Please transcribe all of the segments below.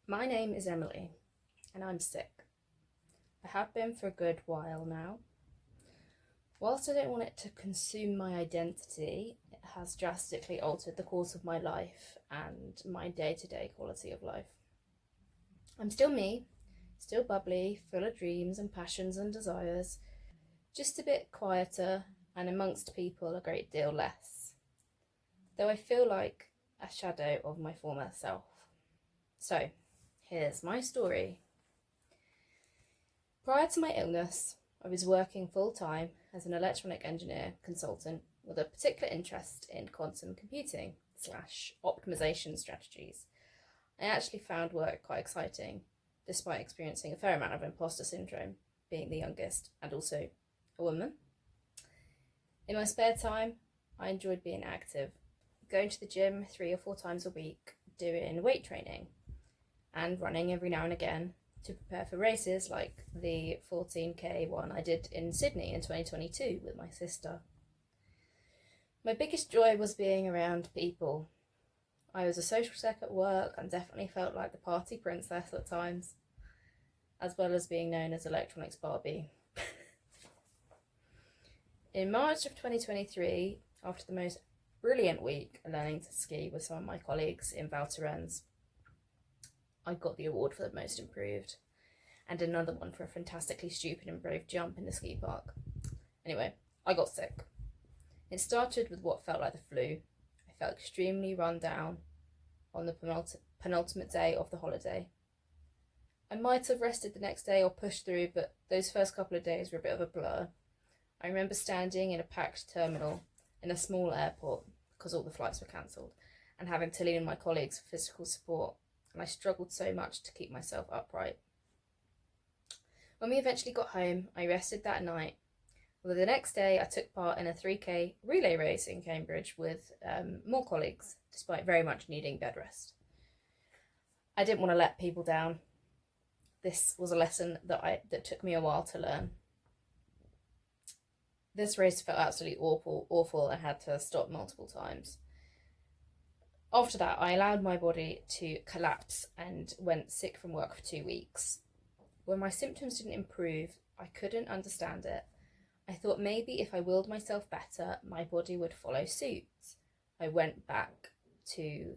My name is Emily, and I'm sick. I have been for a good while now. Whilst I don't want it to consume my identity, it has drastically altered the course of my life and my day-to-day quality of life. I'm still me, still bubbly, full of dreams and passions and desires, just a bit quieter and amongst people a great deal less, though I feel like a shadow of my former self. So, here's my story. Prior to my illness, I was working full-time as an electronic engineer consultant with a particular interest in quantum computing / optimization strategies. I actually found work quite exciting, despite experiencing a fair amount of imposter syndrome, being the youngest and also a woman. In my spare time, I enjoyed being active, going to the gym 3 or 4 times a week, doing weight training, and running every now and again to prepare for races like the 14k one I did in Sydney in 2022 with my sister. My biggest joy was being around people. I was a social sec at work and definitely felt like the party princess at times, as well as being known as Electronics Barbie. In March of 2023, after the most brilliant week learning to ski with some of my colleagues in Val Thorens, I got the award for the most improved, and another one for a fantastically stupid and brave jump in the ski park. Anyway, I got sick. It started with what felt like the flu. I felt extremely run down on the penultimate day of the holiday. I might have rested the next day or pushed through, but those first couple of days were a bit of a blur. I remember standing in a packed terminal in a small airport because all the flights were cancelled, and having to lean on my colleagues for physical support, and I struggled so much to keep myself upright. When we eventually got home, I rested that night, although the next day I took part in a 3k relay race in Cambridge with more colleagues, despite very much needing bed rest. I didn't want to let people down. This was a lesson that took me a while to learn. This race felt absolutely awful and had to stop multiple times. After that, I allowed my body to collapse and went sick from work for 2 weeks. When my symptoms didn't improve, I couldn't understand it. I thought maybe if I willed myself better, my body would follow suit. I went back to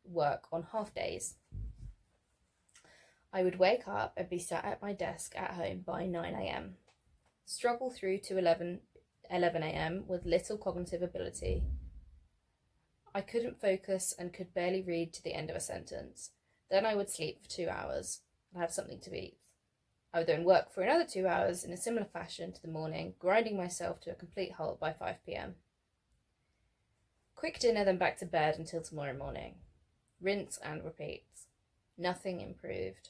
work on half days. I would wake up and be sat at my desk at home by 9 a.m, struggle through to 11 a.m. with little cognitive ability. I couldn't focus and could barely read to the end of a sentence. Then I would sleep for 2 hours and have something to eat. I would then work for another 2 hours in a similar fashion to the morning, grinding myself to a complete halt by 5 p.m. Quick dinner, then back to bed until tomorrow morning. Rinse and repeat. Nothing improved.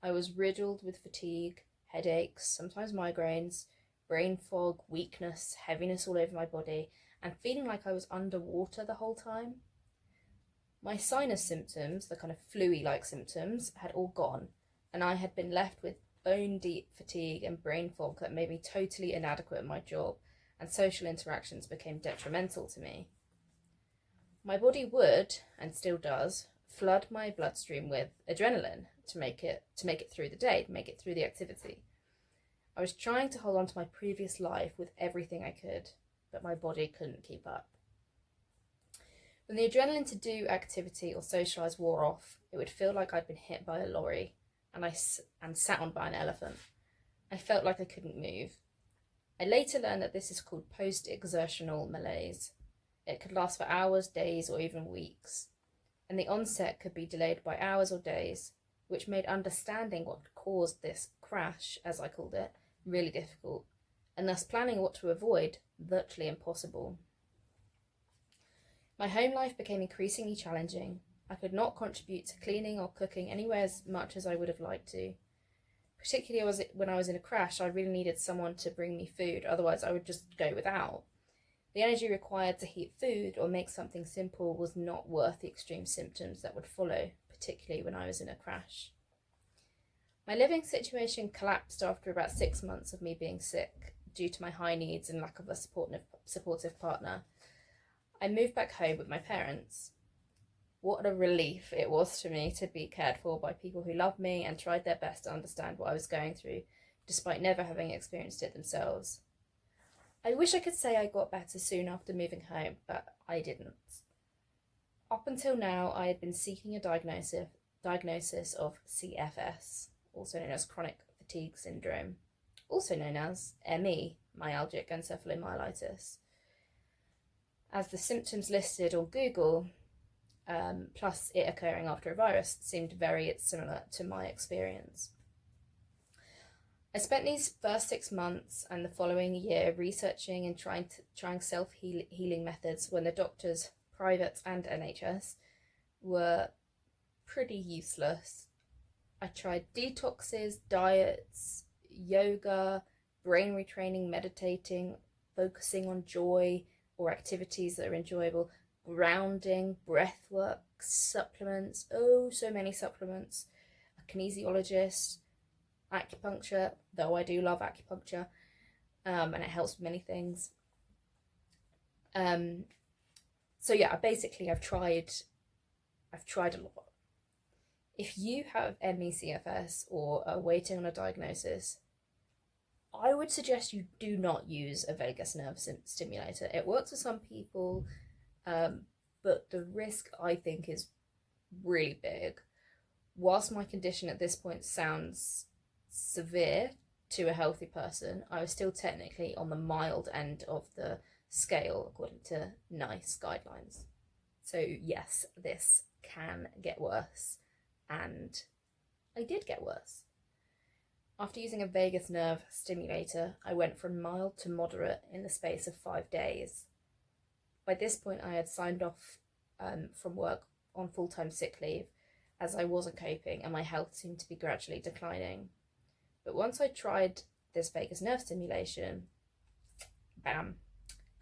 I was riddled with fatigue, headaches, sometimes migraines, brain fog, weakness, heaviness all over my body, and feeling like I was underwater the whole time. My sinus symptoms, the kind of flu-y-like symptoms, had all gone, and I had been left with bone-deep fatigue and brain fog that made me totally inadequate at my job, and social interactions became detrimental to me. My body would, and still does, flood my bloodstream with adrenaline to make it through the day, to make it through the activity. I was trying to hold on to my previous life with everything I could, but my body couldn't keep up. When the adrenaline to do activity or socialise wore off, it would feel like I'd been hit by a lorry and sat on by an elephant. I felt like I couldn't move. I later learned that this is called post-exertional malaise. It could last for hours, days, or even weeks, and the onset could be delayed by hours or days, which made understanding what caused this crash, as I called it, really difficult, and thus planning what to avoid virtually impossible. My home life became increasingly challenging. I could not contribute to cleaning or cooking anywhere as much as I would have liked to. Particularly when I was in a crash, I really needed someone to bring me food, otherwise I would just go without. The energy required to heat food or make something simple was not worth the extreme symptoms that would follow, particularly when I was in a crash. My living situation collapsed after about 6 months of me being sick due to my high needs and lack of a supportive partner. I moved back home with my parents. what a relief it was to me to be cared for by people who loved me and tried their best to understand what I was going through, despite never having experienced it themselves. I wish I could say I got better soon after moving home, but I didn't. Up until now, I had been seeking a diagnosis of CFS, also known as chronic fatigue syndrome, also known as ME, myalgic encephalomyelitis. As the symptoms listed on Google, plus it occurring after a virus, seemed very similar to my experience. I spent these first 6 months and the following year researching and trying self-healing methods when the doctors, private and NHS, were pretty useless. I tried detoxes, diets, yoga, brain retraining, meditating, focusing on joy or activities that are enjoyable, grounding, breath work, supplements, so many supplements, a kinesiologist, acupuncture, though I do love acupuncture, and it helps with many things. So yeah, I've tried a lot. If you have ME/CFS or are waiting on a diagnosis, I would suggest you do not use a vagus nerve stimulator. It works for some people, but the risk, I think, is really big. Whilst my condition at this point sounds severe to a healthy person, I was still technically on the mild end of the scale according to NICE guidelines. So yes, this can get worse, and I did get worse. After using a vagus nerve stimulator, I went from mild to moderate in the space of 5 days. By this point, I had signed off from work on full-time sick leave, as I wasn't coping and my health seemed to be gradually declining. But once I tried this vagus nerve stimulation, bam,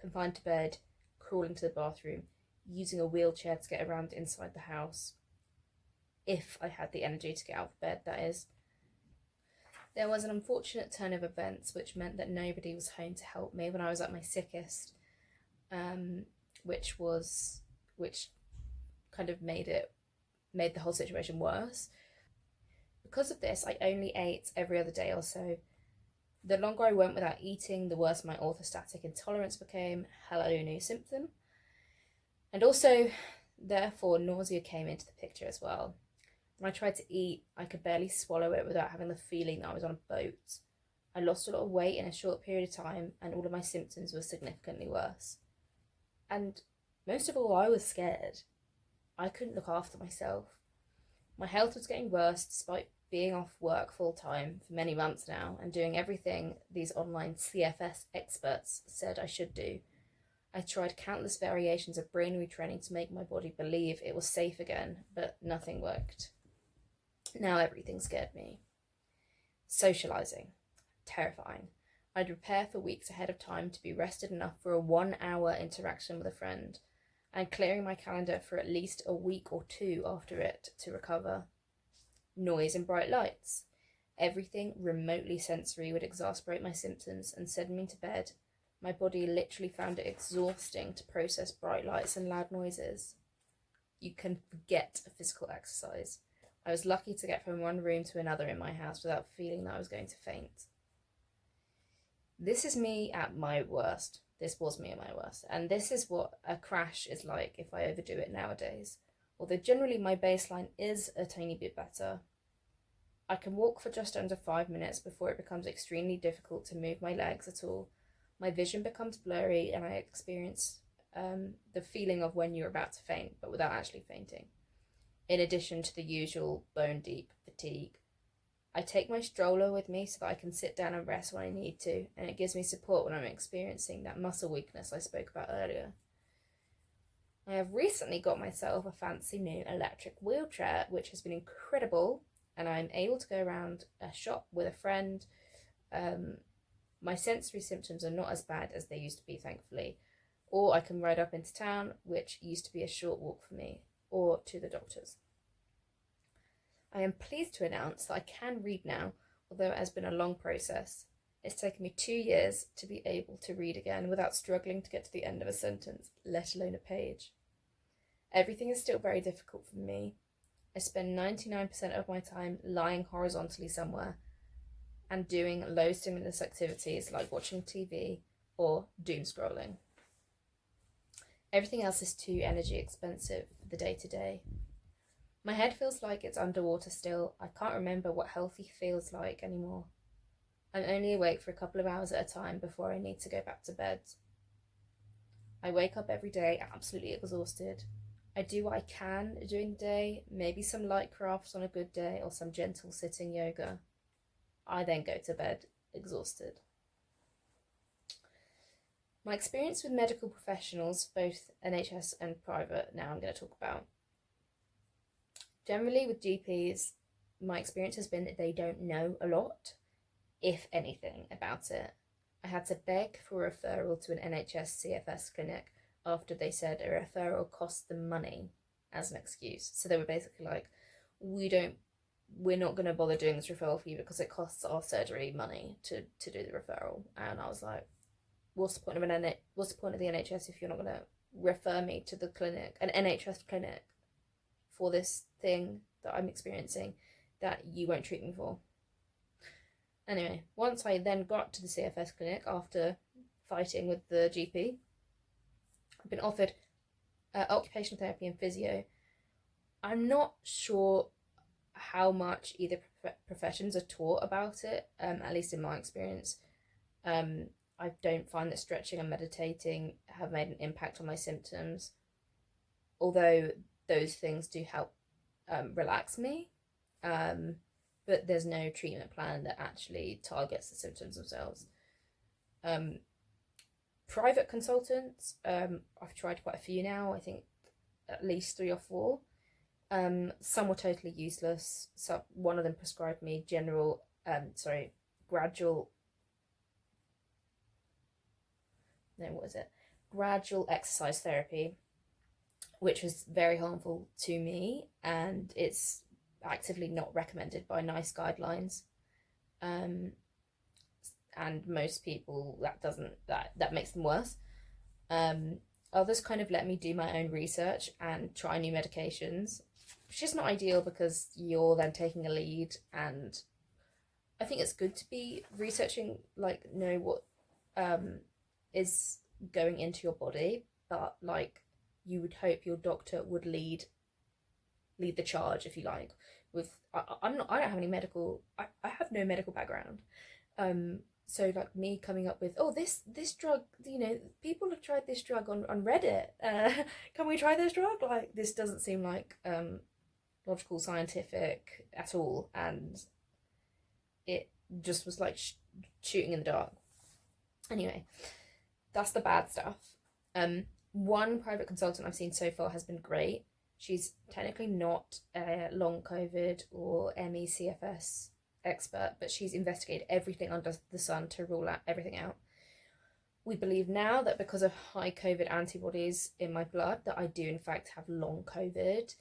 confined to bed, crawling to the bathroom, using a wheelchair to get around inside the house, if I had the energy to get out of bed, that is. There was an unfortunate turn of events which meant that nobody was home to help me when I was at my sickest, which kind of made the whole situation worse. Because of this, I only ate every other day or so. The longer I went without eating, the worse my orthostatic intolerance became. Hello, new symptom. And also, therefore, nausea came into the picture as well. When I tried to eat, I could barely swallow it without having the feeling that I was on a boat. I lost a lot of weight in a short period of time, and all of my symptoms were significantly worse. And most of all, I was scared. I couldn't look after myself. My health was getting worse despite being off work full-time for many months now and doing everything these online CFS experts said I should do. I tried countless variations of brain retraining to make my body believe it was safe again, but nothing worked. Now everything scared me. Socialising. Terrifying. I'd prepare for weeks ahead of time to be rested enough for a 1-hour interaction with a friend, and clearing my calendar for at least a week or 2 after it to recover. Noise and bright lights. Everything remotely sensory would exasperate my symptoms and send me to bed. My body literally found it exhausting to process bright lights and loud noises. You can forget a physical exercise. I was lucky to get from one room to another in my house without feeling that I was going to faint. This is me at my worst. This was me at my worst. And this is what a crash is like if I overdo it nowadays. Although generally my baseline is a tiny bit better. I can walk for just under 5 minutes before it becomes extremely difficult to move my legs at all. My vision becomes blurry and I experience the feeling of when you're about to faint, but without actually fainting. In addition to the usual bone-deep fatigue. I take my stroller with me so that I can sit down and rest when I need to, and it gives me support when I'm experiencing that muscle weakness I spoke about earlier. I have recently got myself a fancy new electric wheelchair, which has been incredible, and I'm able to go around a shop with a friend. My sensory symptoms are not as bad as they used to be, thankfully, or I can ride up into town, which used to be a short walk for me, or to the doctor's. I am pleased to announce that I can read now, although it has been a long process. It's taken me 2 years to be able to read again without struggling to get to the end of a sentence, let alone a page. Everything is still very difficult for me. I spend 99% of my time lying horizontally somewhere and doing low stimulus activities like watching TV or doom scrolling. Everything else is too energy expensive for the day to day. My head feels like it's underwater still. I can't remember what healthy feels like anymore. I'm only awake for a couple of hours at a time before I need to go back to bed. I wake up every day absolutely exhausted. I do what I can during the day, maybe some light crafts on a good day or some gentle sitting yoga. I then go to bed exhausted. My experience with medical professionals, both NHS and private, now I'm going to talk about. Generally with GPs, my experience has been that they don't know a lot, if anything, about it. I had to beg for a referral to an NHS CFS clinic after they said a referral cost them money as an excuse. So they were basically like, we're not going to bother doing this referral for you because it costs our surgery money to do the referral. And I was like, what's the point of the NHS if you're not going to refer me to the clinic, an NHS clinic, for this thing that I'm experiencing that you won't treat me for? Anyway, once I then got to the CFS clinic after fighting with the GP, I've been offered occupational therapy and physio. I'm not sure how much either professions are taught about it, at least in my experience. I don't find that stretching and meditating have made an impact on my symptoms, although those things do help relax me. But there's no treatment plan that actually targets the symptoms themselves. Private consultants, I've tried quite a few now, I think at least 3 or 4. Some were totally useless. So one of them prescribed me gradual exercise therapy, which was very harmful to me, and it's actively not recommended by NICE guidelines. And most people, that makes them worse. Others kind of let me do my own research and try new medications, which is not ideal because you're then taking a lead, and I think it's good to be researching, like, know what is going into your body, but like you would hope your doctor would lead the charge, if you like. I don't have any medical, I have no medical background, so like me coming up with, oh, this drug, people have tried this drug on Reddit, can we try this drug? Like, this doesn't seem like logical, scientific at all, and it just was like shooting in the dark. Anyway, that's the bad stuff. One private consultant I've seen so far has been great. She's technically not a long COVID or ME CFS expert, but she's investigated everything under the sun to rule out everything out. We believe now that because of high COVID antibodies in my blood, that I do in fact have long COVID.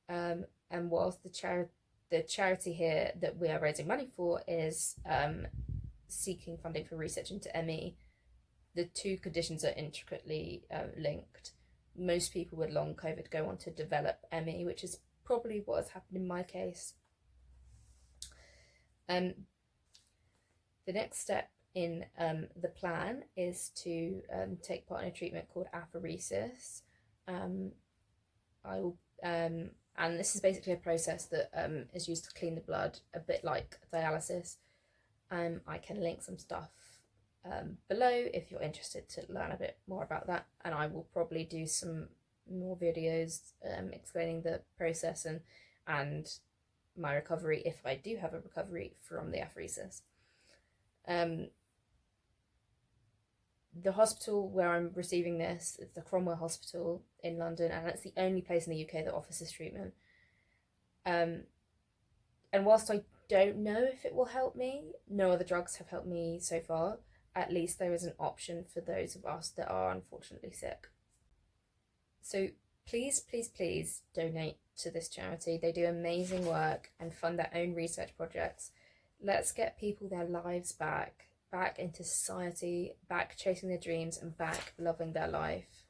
And whilst the charity here that we are raising money for is seeking funding for research into ME, the two conditions are intricately linked. Most people with long COVID go on to develop ME, which is probably what has happened in my case. The next step in the plan is to take part in a treatment called apheresis. And this is basically a process that is used to clean the blood, a bit like dialysis. I can link some stuff below if you're interested to learn a bit more about that, and I will probably do some more videos explaining the process and my recovery, if I do have a recovery from the apheresis. The hospital where I'm receiving this is the Cromwell Hospital in London, and it's the only place in the UK that offers this treatment. And whilst I don't know if it will help me, no other drugs have helped me so far. At least there is an option for those of us that are unfortunately sick. So please, please, please donate to this charity. They do amazing work and fund their own research projects. Let's get people their lives back into society, back chasing their dreams, and back loving their life.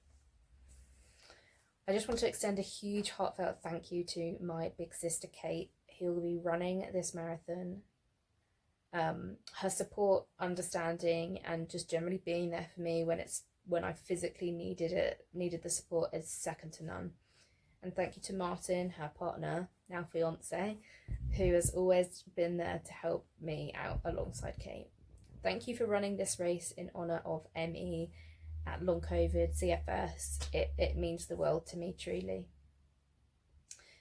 I just want to extend a huge heartfelt thank you to my big sister Kate, who will be running this marathon. Her support, understanding, and just generally being there for me when I physically needed the support, is second to none. And thank you to Martin, her partner, now fiance, who has always been there to help me out alongside Kate. Thank you for running this race in honour of ME at Long COVID CFS. It means the world to me, truly.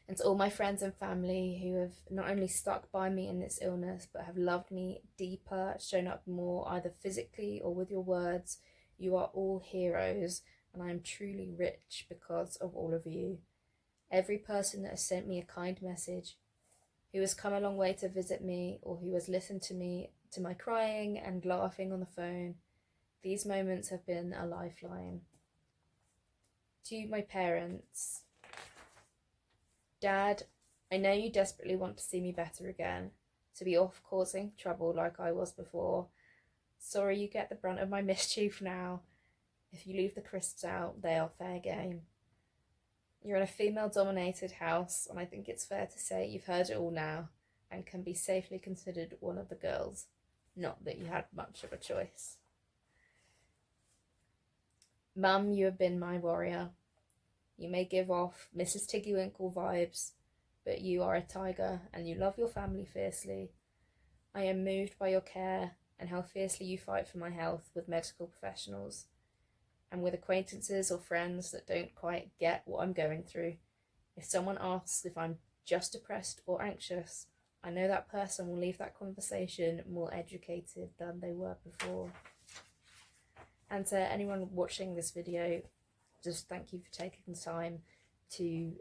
And to all my friends and family who have not only stuck by me in this illness, but have loved me deeper, shown up more, either physically or with your words, you are all heroes, and I am truly rich because of all of you. Every person that has sent me a kind message, who has come a long way to visit me, or who has listened to my crying and laughing on the phone, these moments have been a lifeline. To my parents, Dad, I know you desperately want to see me better again, to be off causing trouble like I was before. Sorry you get the brunt of my mischief now. If you leave the crisps out, they are fair game. You're in a female-dominated house, and I think it's fair to say you've heard it all now, and can be safely considered one of the girls. Not that you had much of a choice. Mum, you have been my warrior. You may give off Mrs. Tiggywinkle vibes, but you are a tiger, and you love your family fiercely. I am moved by your care, and how fiercely you fight for my health with medical professionals, and with acquaintances or friends that don't quite get what I'm going through. If someone asks if I'm just depressed or anxious, I know that person will leave that conversation more educated than they were before. And to anyone watching this video, just thank you for taking the time to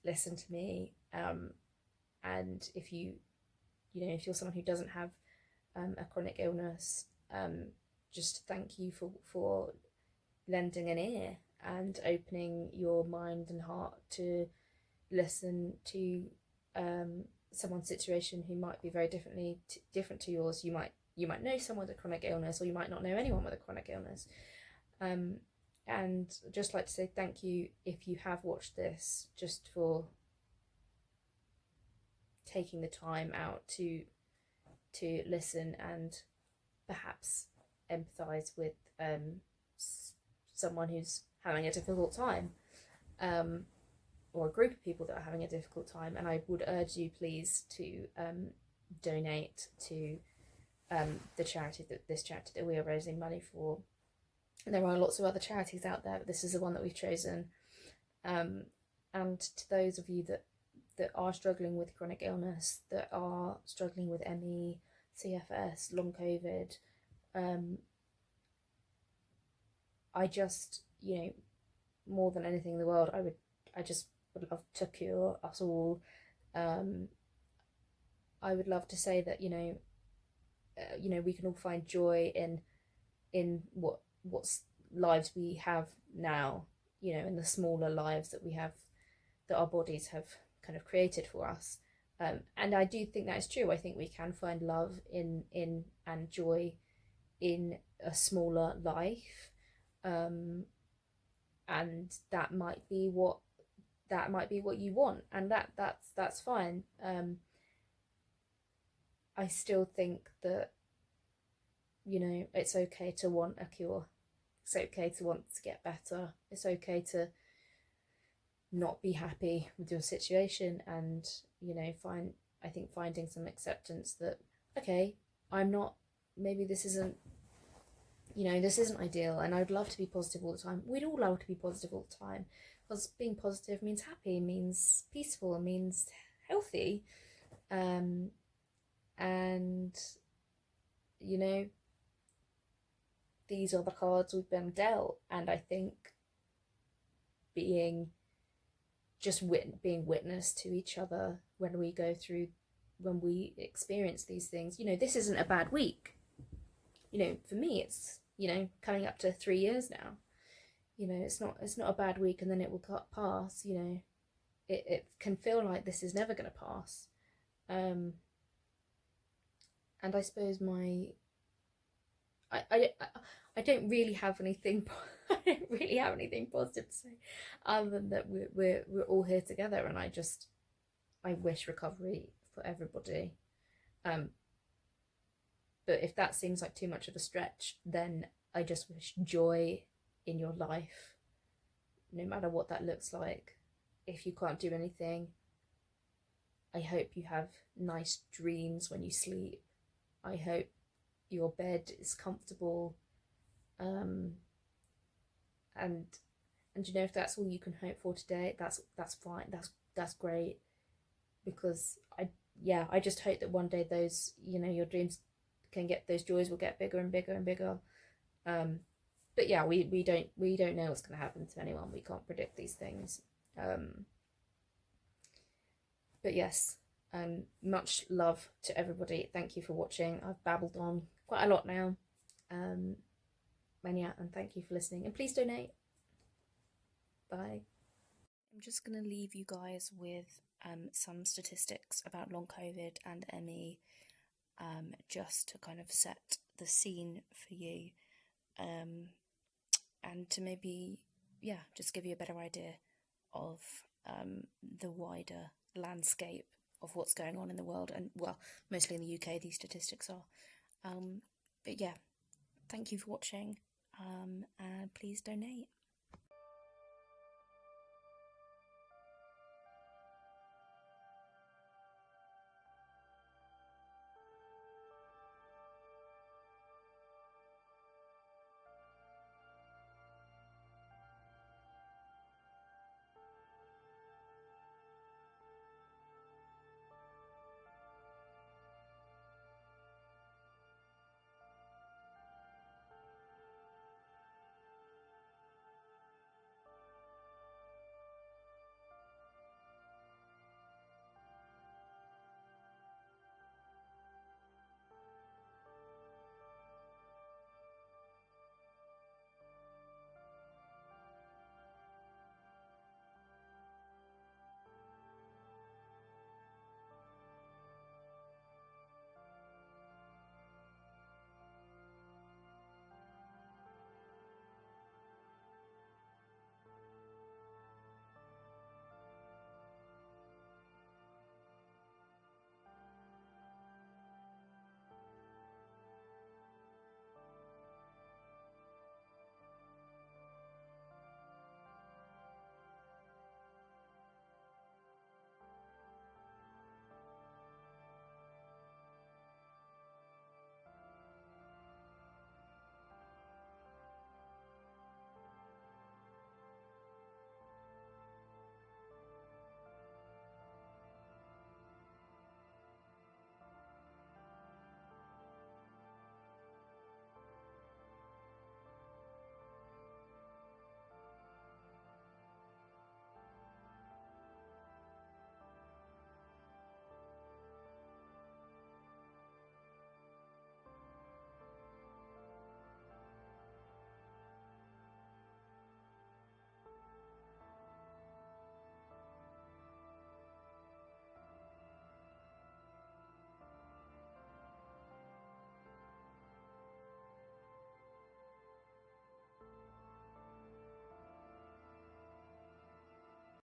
listen to me. And if if you're someone who doesn't have a chronic illness, just thank you for lending an ear and opening your mind and heart to listen to someone's situation who might be very different to yours. You might know someone with a chronic illness, or you might not know anyone with a chronic illness. And just like to say thank you if you have watched this, just for taking the time out to listen and perhaps empathise with someone who's having a difficult time, or a group of people that are having a difficult time. And I would urge you, please, to donate to this charity that we are raising money for. There are lots of other charities out there, but this is the one that we've chosen. And to those of you that are struggling with chronic illness, that are struggling with ME, CFS, long COVID, I just, more than anything in the world, I just would love to cure us all. I would love to say that we can all find joy in what's lives we have now, in the smaller lives that we have, that our bodies have kind of created for us. And I do think that is true. I think we can find love in and joy in a smaller life, and that might be what you want, and that's fine. I still think that it's okay to want a cure. It's okay to want to get better. It's okay to not be happy with your situation, and finding some acceptance that, okay, I'm not, maybe this isn't ideal, and I'd love to be positive all the time. We'd all love to be positive all the time, because being positive means happy, means peaceful, means healthy. And these are the cards we've been dealt, and I think being witness to each other when we experience these things. This isn't a bad week. For me, it's coming up to 3 years now. It's not a bad week, and then it will pass. It can feel like this is never going to pass. And I suppose I don't really have anything. I don't really have anything positive to say, other than that we're all here together, and I wish recovery for everybody. Um, but if that seems like too much of a stretch, then I just wish joy in your life, no matter what that looks like. If you can't do anything, I hope you have nice dreams when you sleep. I hope your bed is comfortable. Um, and you know, if that's all you can hope for today, that's fine. That's great, because I just hope that one day those, you know, your dreams can get, those joys will get bigger and bigger and bigger. But yeah, we don't know what's going to happen to anyone. We can't predict these things. But yes, much love to everybody. Thank you for watching. I've babbled on quite a lot now. And yeah, and thank you for listening. And please donate. Bye. I'm just going to leave you guys with some statistics about long COVID and ME, just to kind of set the scene for you, and to maybe, yeah, just give you a better idea of the wider landscape of what's going on in the world, and well, mostly in the UK these statistics are. But yeah, thank you for watching, and please donate.